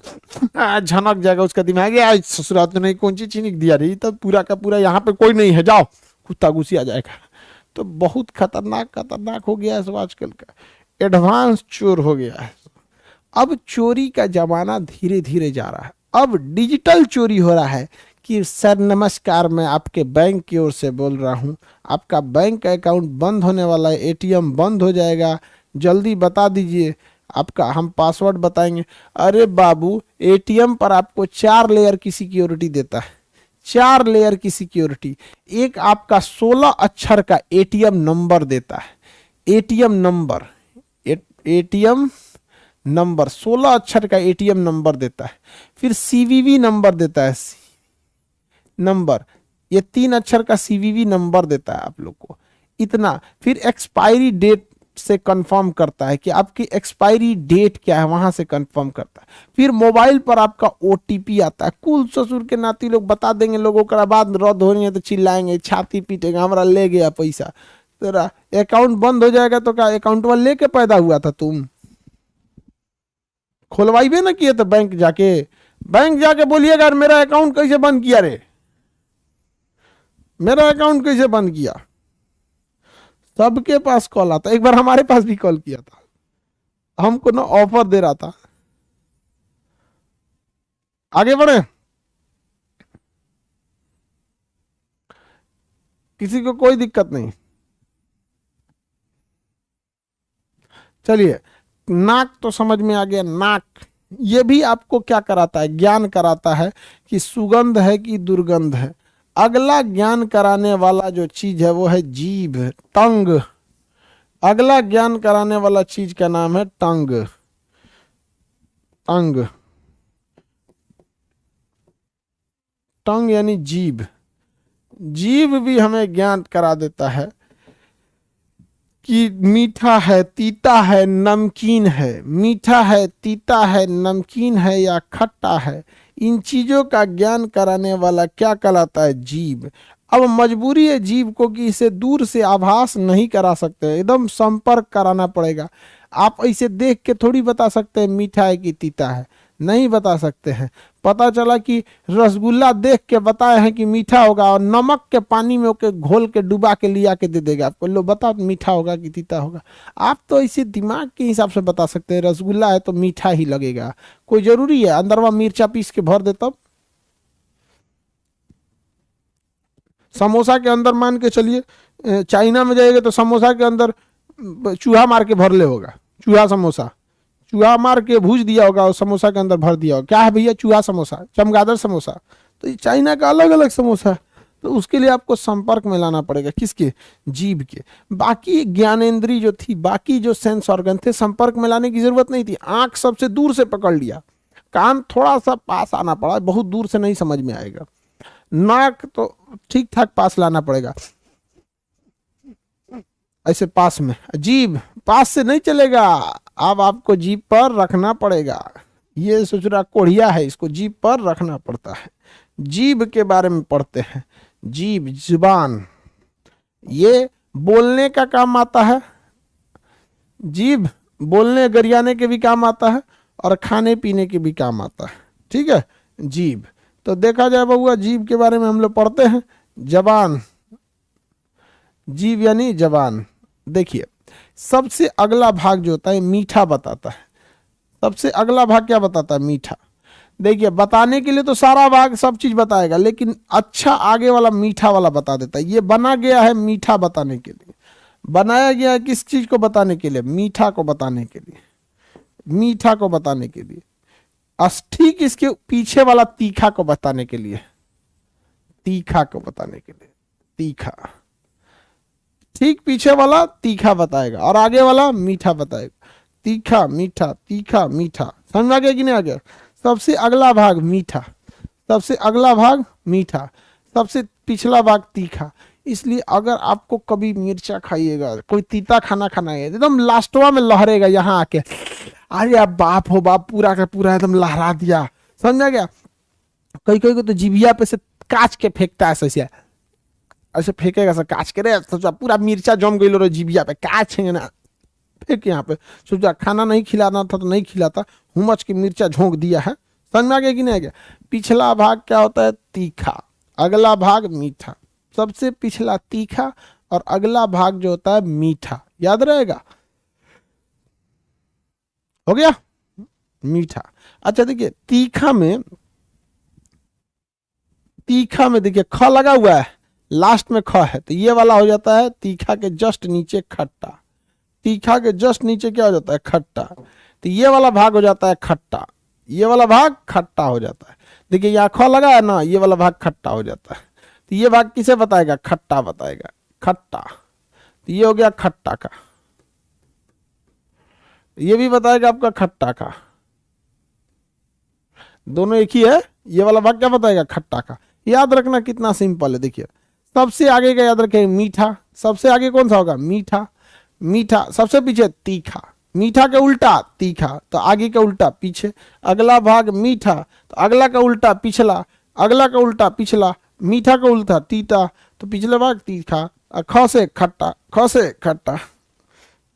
झनक जाएगा उसका दिमाग, ससुराल तो नहीं कौन चीज छिनिक दिया रही, तब पूरा का पूरा यहाँ पे कोई नहीं है, जाओ, कुत्ता घुसी आ जाएगा। तो बहुत खतरनाक खतरनाक हो गया है सब, आजकल का एडवांस चोर हो गया है। अब चोरी का जमाना धीरे धीरे जा रहा है। अब डिजिटल चोरी हो रहा है कि सर नमस्कार, मैं आपके बैंक की ओर से बोल रहा हूँ, आपका बैंक अकाउंट बंद होने वाला है, एटीएम बंद हो जाएगा, जल्दी बता दीजिए, आपका हम पासवर्ड बताएंगे। अरे बाबू, एटीएम पर आपको 4 लेयर की सिक्योरिटी देता है, 4 लेयर की सिक्योरिटी। एक आपका 16 अक्षर का एटीएम नंबर देता है, एटीएम नंबर, एटीएम नंबर 16 अक्षर का एटीएम नंबर देता है। फिर सीवीवी नंबर देता है, नंबर, ये 3 अक्षर का सीवीवी नंबर देता है आप लोग को, इतना। फिर एक्सपायरी डेट से कंफर्म करता है कि आपकी एक्सपायरी डेट क्या है, वहां से कंफर्म करता है। फिर मोबाइल पर आपका ओटीपी आता है। कुल ससुर के नाती लोग बता देंगे, लोगों का बाद रद्द हो रही है तो चिल्लाएंगे, छाती पीटेगा, हमारा ले गया पैसा। तेरा अकाउंट बंद हो जाएगा तो क्या अकाउंट वाला लेके पैदा हुआ था तुम? खोलवाइबे ना किए तो बैंक जाके बोलिएगा मेरा अकाउंट कैसे बंद किया रे, मेरा अकाउंट कैसे बंद किया। सबके पास कॉल आता। एक बार हमारे पास भी कॉल किया था, हमको ना ऑफर दे रहा था। आगे बढ़े, किसी को कोई दिक्कत नहीं। चलिए, नाक तो समझ में आ गया। नाक ये भी आपको क्या कराता है, ज्ञान कराता है कि सुगंध है कि दुर्गंध है। अगला ज्ञान कराने वाला जो चीज है वो है जीभ, टंग। अगला ज्ञान कराने वाला चीज का नाम है टंग। टंग, टंग यानी जीभ। जीभ भी हमें ज्ञान करा देता है कि मीठा है, तीता है, नमकीन है। मीठा है, तीता है, नमकीन है या खट्टा है, इन चीजों का ज्ञान कराने वाला क्या कहलाता है? जीभ। अब मजबूरी है जीभ को कि इसे दूर से आभास नहीं करा सकते, एकदम संपर्क कराना पड़ेगा। आप ऐसे देख के थोड़ी बता सकते हैं मीठा है कि तीता है, नहीं बता सकते हैं। पता चला कि रसगुल्ला देख के बताए हैं कि मीठा होगा और नमक के पानी में ओके घोल के डुबा के लिया के दे देगा आपको, लो बता मीठा होगा कि तीता होगा। आप तो इसे दिमाग के हिसाब से बता सकते हैं, रसगुल्ला है तो मीठा ही लगेगा। कोई जरूरी है अंदरवा मिर्चा पीस के भर दे तब? समोसा के अंदर मान के चलिए चाइना में जाएगा तो समोसा के अंदर चूहा मार के भर ले होगा, चूहा समोसा, चूहा मार के भूज दिया होगा और समोसा के अंदर भर दिया होगा। क्या है भैया? चूहा समोसा, चमगादड़ समोसा। तो ये चाइना का अलग अलग समोसा है। तो उसके लिए आपको संपर्क में लाना पड़ेगा, किसके? जीभ के। बाकी ज्ञानेंद्री जो थी, बाकी जो सेंस ऑर्गन थे, संपर्क में लाने की जरूरत नहीं थी। आंख सबसे दूर से पकड़ लिया, कान थोड़ा सा पास आना पड़ा, बहुत दूर से नहीं समझ में आएगा। नाक तो ठीक ठाक पास लाना पड़ेगा, ऐसे पास में। जीभ पास से नहीं चलेगा, अब आपको जीभ पर रखना पड़ेगा। ये सोच रहा कोढ़िया है, इसको जीभ पर रखना पड़ता है। जीभ के बारे में पढ़ते हैं। जीभ, जुबान, ये बोलने का काम आता है। जीभ बोलने गरियाने के भी काम आता है और खाने पीने के भी काम आता है। ठीक है, जीभ। तो देखा जाए बउआ, जीभ के बारे में हम लोग पढ़ते हैं। जबान, जीभ यानी जबान। देखिए, सबसे अगला भाग जो होता है मीठा बताता है। सबसे अगला भाग क्या बताता है? मीठा। देखिए, बताने के लिए तो सारा भाग सब चीज बताएगा, लेकिन अच्छा आगे वाला मीठा वाला बता देता है। ये बना गया है मीठा बताने के लिए, बनाया गया है किस चीज को बताने के लिए? मीठा को बताने के लिए, मीठा को बताने के लिए। ठीक इसके पीछे वाला तीखा को बताने के लिए, तीखा को बताने के लिए, तीखा। ठीक पीछे वाला तीखा बताएगा और आगे वाला मीठा बताएगा। तीखा मीठा, तीखा मीठा, समझ आ गया कि नहीं आ गया? सबसे अगला भाग मीठा, सबसे अगला भाग मीठा, सबसे पिछला भाग तीखा। इसलिए अगर आपको कभी मिर्चा खाइएगा, कोई तीता खाना खाना है, एकदम लास्टवा में लहरेगा यहाँ आके, अरे आप बाप हो बाप, पूरा का पूरा एकदम लहरा दिया। समझा गया? कई कई को तो जिभिया पे से काच के फेंकता है, ऐसे ऐसे फेंकेगा सर काच के, रे सोचा पूरा मिर्चा जम गई लो जिभिया पे, काच है ना फेंक यहाँ पे। सोचा खाना नहीं खिलाना था तो नहीं खिलाता, हुमच के मिर्चा झोंक दिया है। समझ में आ गया कि नहीं आ गया? पिछला भाग क्या होता है? तीखा, अगला भाग मीठा। सबसे पिछला तीखा और अगला भाग जो होता है मीठा, याद रहेगा? हो गया? मीठा। अच्छा देखिए, तीखा में देखिए ख लगा हुआ है, लास्ट में ख है, तो ये वाला हो जाता है तीखा के जस्ट नीचे खट्टा। तीखा के जस्ट नीचे क्या हो जाता है? खट्टा। तो ये वाला भाग हो जाता है खट्टा, ये वाला भाग खट्टा हो जाता है। देखिए यहाँ ख लगा है ना, ये वाला भाग खट्टा हो जाता है। तो ये भाग किसे बताएगा? खट्टा बताएगा, खट्टा। तो ये हो गया खट्टा का, ये भी बताएगा आपका खट्टा का। दोनों एक ही है। ये वाला भाग क्या बताएगा? खट्टा का। याद रखना कितना सिंपल है। देखिए, सबसे आगे का याद रखें मीठा, सबसे आगे कौन सा होगा? मीठा। मीठा, सबसे पीछे तीखा, मीठा का उल्टा तीखा, तो आगे का उल्टा पीछे, अगला भाग मीठा तो अगला का उल्टा पिछला, अगला का उल्टा पिछला, मीठा का उल्टा तीता तो पिछला भाग तीखा। और ख से खट्टा, ख से खट्टा,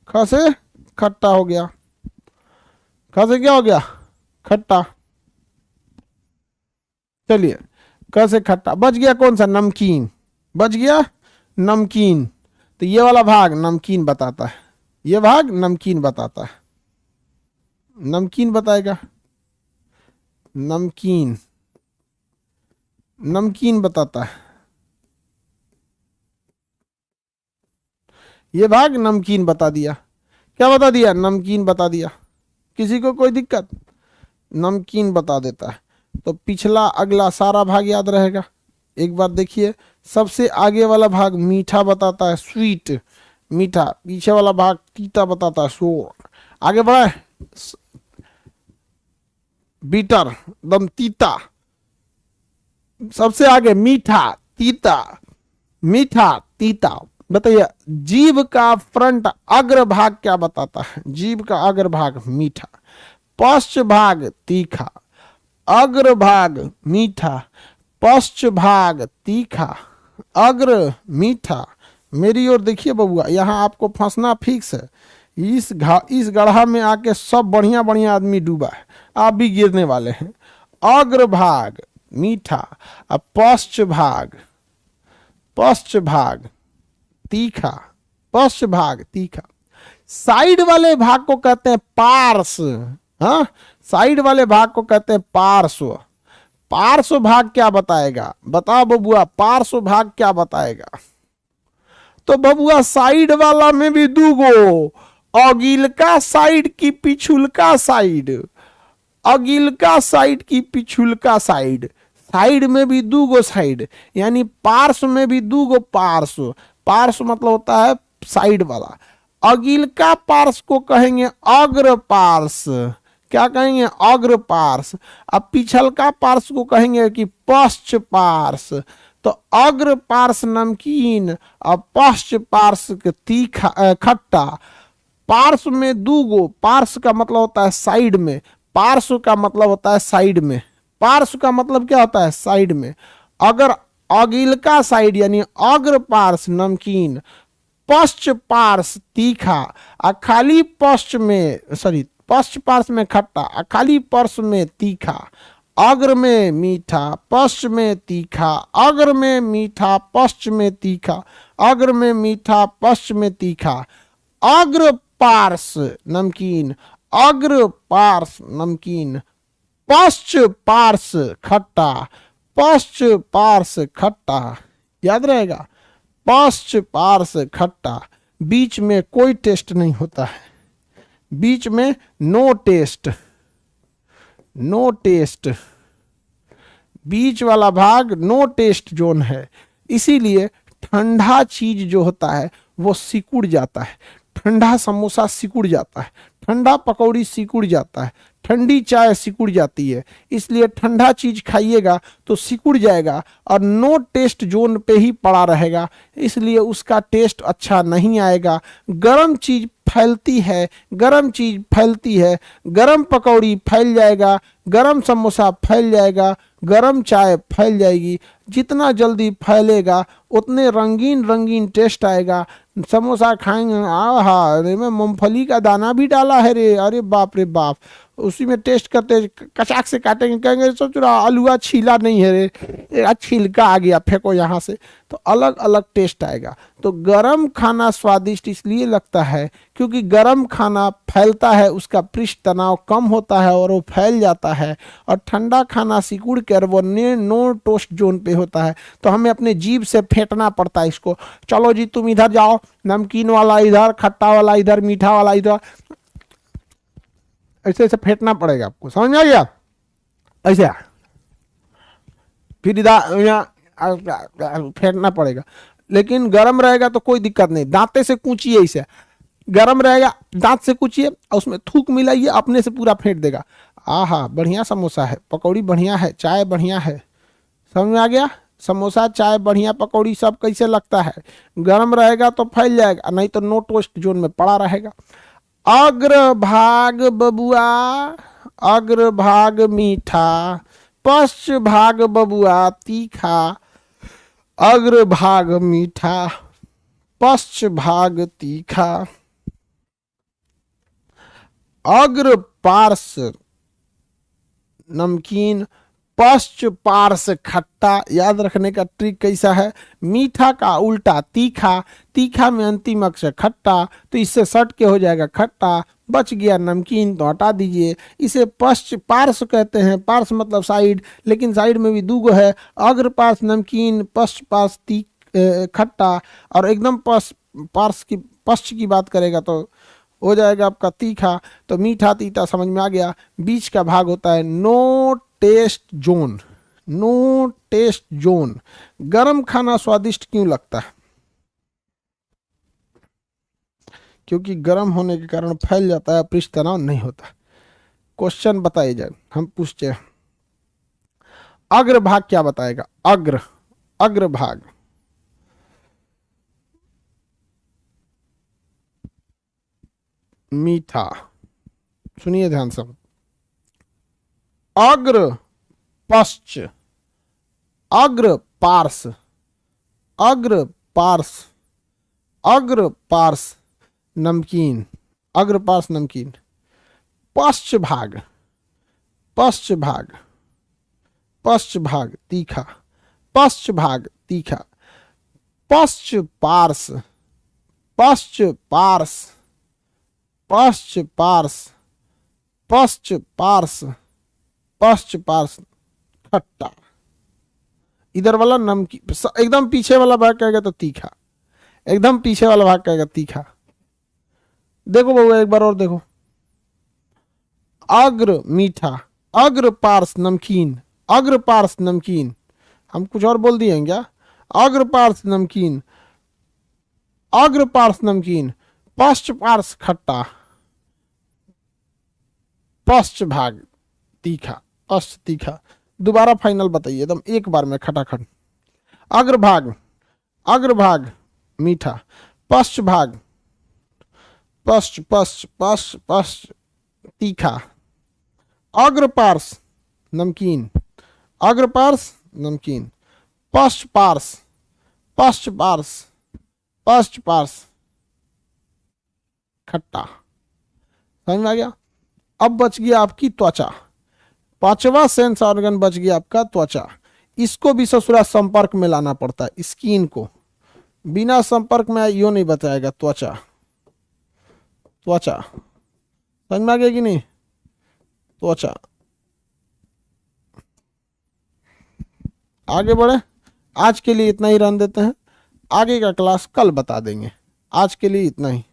ख से खट्टा हो गया, ख से क्या हो गया, खट्टा। चलिए क से खट्टा, बच गया कौन सा, नमकीन, बच गया नमकीन। तो ये वाला भाग नमकीन बताता है, ये भाग नमकीन बताता है, नमकीन बताएगा, नमकीन, नमकीन बताता है, ये भाग नमकीन बता दिया। क्या बता दिया, नमकीन बता दिया। किसी को कोई दिक्कत, नमकीन बता देता है। तो पिछला अगला सारा भाग याद रहेगा। एक बार देखिए, सबसे आगे वाला भाग मीठा बताता है, स्वीट, मीठा, पीछे वाला भाग तीता बताता है, सोर। आगे बढ़े, बीटर, दम तीता, सबसे आगे मीठा तीता, मीठा तीता। बताइए जीभ का फ्रंट अग्र भाग क्या बताता है, जीभ का अग्र भाग मीठा, पश्च भाग तीखा, अग्र भाग मीठा, पश्च भाग तीखा, अग्र मीठा। मेरी ओर देखिए बबुआ, यहाँ आपको फंसना फिक्स है। इस गड्ढा में आके सब बढ़िया बढ़िया आदमी डूबा है, आप भी गिरने वाले हैं। अग्र भाग मीठा और पश्च भाग तीखा, पश्च भाग तीखा। साइड वाले भाग को कहते हैं पार्श्व, हाँ, साइड वाले भाग को कहते हैं पार्श्व। पार्श्व भाग क्या बताएगा, बताओ बबुआ, पार्श्व भाग क्या बताएगा। तो बबुआ साइड वाला में भी दूगो, अगिलका साइड की पिछुलका साइड, अगिलका साइड की पिछुलका साइड, साइड में भी दूगो साइड, यानी पार्श्व में भी दूगो पार्श्व। पार्श्व मतलब होता है साइड वाला। अगिलका पार्श्व को कहेंगे अग्र पार्श्व, क्या कहेंगे, अग्र पार्श्व। अब पिछलका पार्श्व को कहेंगे कि पश्च पार्श्व। तो अग्र पार्श्व नमकीन और पश्च पार्श्व तीखा खट्टा। पार्श्व में दूगो, पार्श्व का मतलब होता है साइड में, पार्श्व का मतलब होता है साइड में, पार्श्व का मतलब क्या होता है, साइड में। अगर अगिलका साइड यानी अग्र पार्श्व नमकीन, पश्च पार्श्व तीखा, और खाली पश्च में, सॉरी पश्च पार्श्व में खट्टा और खाली पार्श्व में तीखा। अग्र में मीठा, पश्च में तीखा, अग्र में मीठा, पश्च में तीखा, अग्र में मीठा, पश्च में तीखा। अग्र पार्श्व नमकीन, अग्र पार्श्व नमकीन, पश्च पार्श्व खट्टा, पश्च पार्श्व खट्टा। याद रहेगा, पश्च पार्श्व खट्टा। बीच में कोई टेस्ट नहीं होता है, बीच में नो टेस्ट, नो टेस्ट, बीच वाला भाग नो टेस्ट जोन है। इसीलिए ठंडा चीज जो होता है वो सिकुड़ जाता है, ठंडा समोसा सिकुड़ जाता है, ठंडा पकौड़ी सिकुड़ जाता है, ठंडी चाय सिकुड़ जाती है। इसलिए ठंडा चीज खाइएगा तो सिकुड़ जाएगा और नो टेस्ट जोन पे ही पड़ा रहेगा, इसलिए उसका टेस्ट अच्छा नहीं आएगा। गरम चीज फैलती है, गरम चीज फैलती है, गरम पकौड़ी फैल जाएगा, गरम समोसा फैल जाएगा, गरम चाय फैल जाएगी। जितना जल्दी फैलेगा उतने रंगीन रंगीन टेस्ट आएगा। समोसा खाएंगे, आहा अरे में मूंगफली का दाना भी डाला है रे, अरे बाप रे बाप, उसी में टेस्ट करते कचाक से काटेंगे, कहेंगे सोच रहा आलूआ छीला नहीं है रे, छिलका आ गया फेंको यहाँ से, तो अलग अलग टेस्ट आएगा। तो गरम खाना स्वादिष्ट इसलिए लगता है क्योंकि गरम खाना फैलता है, उसका पृष्ठ तनाव कम होता है और वो फैल जाता है, और ठंडा खाना सिकुड़ कर वो नो टोस्ट जोन पे होता है। तो हमें अपने जीभ से फेंटना पड़ता है इसको, चलो जी तुम इधर जाओ, नमकीन वाला इधर, खट्टा वाला इधर, मीठा वाला इधर, ऐसे ऐसे फेंटना पड़ेगा आपको, समझ में आ गया, ऐसे फिर इधर फेंटना पड़ेगा। लेकिन गरम रहेगा तो कोई दिक्कत नहीं, दांते से कूचिए, इसे गरम रहेगा दांत से कूचिए और उसमें थूक मिलाइए, अपने से पूरा फेंट देगा। आहा बढ़िया समोसा है, पकौड़ी बढ़िया है, चाय बढ़िया है, समझ में आ गया। समोसा चाय बढ़िया पकौड़ी सब कैसे लगता है, गर्म रहेगा तो फैल जाएगा, नहीं तो नो टोस्ट जोन में पड़ा रहेगा। अग्रभाग बबुआ, अग्रभाग मीठा, पश्च भाग बबुआ तीखा, अग्रभाग मीठा, पश्च भाग तीखा। अग्र पार्श नमकीन, पश्च पार्श खट्टा। याद रखने का ट्रिक कैसा है, मीठा का उल्टा तीखा, तीखा में अंतिम अक्षर खट्टा, तो इससे सट के हो जाएगा खट्टा, बच गया नमकीन तो हटा दीजिए। इसे पश्च पार्श कहते हैं, पार्श मतलब साइड, लेकिन साइड में भी दूगो है, अग्र पार्श नमकीन, पश्च पार्श खट्टा, और एकदम पार्श की पश्च की बात करेगा तो हो जाएगा आपका तीखा। तो मीठा तीता समझ में आ गया। बीच का भाग होता है no taste zone, no taste zone. गरम खाना स्वादिष्ट क्यों लगता है, क्योंकि गर्म होने के कारण फैल जाता है, पृष्ठ तनाव नहीं होता। क्वेश्चन बताइए जाए, हम पूछते हैं अग्रभाग क्या बताएगा, अग्रभाग मीठा, सुनिए ध्यान से। अग्र पश्च, अग्र पार्श, अग्र पार्श, अग्र पार्श नमकीन, अग्र पार्श नमकीन। पश्च भाग, पश्च भाग, पश्च भाग तीखा, पश्च भाग तीखा। पश्च पार्श, पश्च पार्श, पश्च पार्श, पश्च पार्श, पश्च पार्श खट्टा। इधर वाला नमकीन, एकदम पीछे वाला भाग कहेगा तो तीखा, एकदम पीछे वाला भाग कहेगा तीखा। देखो बउआ एक बार और देखो, अग्र मीठा, अग्र पार्श नमकीन, अग्र पार्श नमकीन। हम कुछ और बोल दिए क्या, अग्र पार्श नमकीन, अग्र पार्श नमकीन, पश्च पार्श खट्टा, पश्च भाग तीखा, पश्च तीखा। दोबारा फाइनल बताइए एकदम एक बार में खटाखट। अग्रभाग, अग्रभाग मीठा, पश्च भाग, पश्च पश्च पश्च पश्च तीखा, अग्र पार्श नमकीन, अग्र पार्श नमकीन, पश्च पार्श, पश्च पार्श, पश्च पार्श खट्टा। समझ में आ गया। अब बच गया आपकी त्वचा, पांचवा सेंस ऑर्गन बच गया आपका त्वचा। इसको भी ससुरा संपर्क में लाना पड़ता है, स्किन को बिना संपर्क में यो नहीं बताएगा। त्वचा, त्वचा समझ में आ गया कि नहीं, त्वचा। आगे बढ़े, आज के लिए इतना ही रहने देते हैं, आगे का क्लास कल बता देंगे। आज के लिए इतना ही।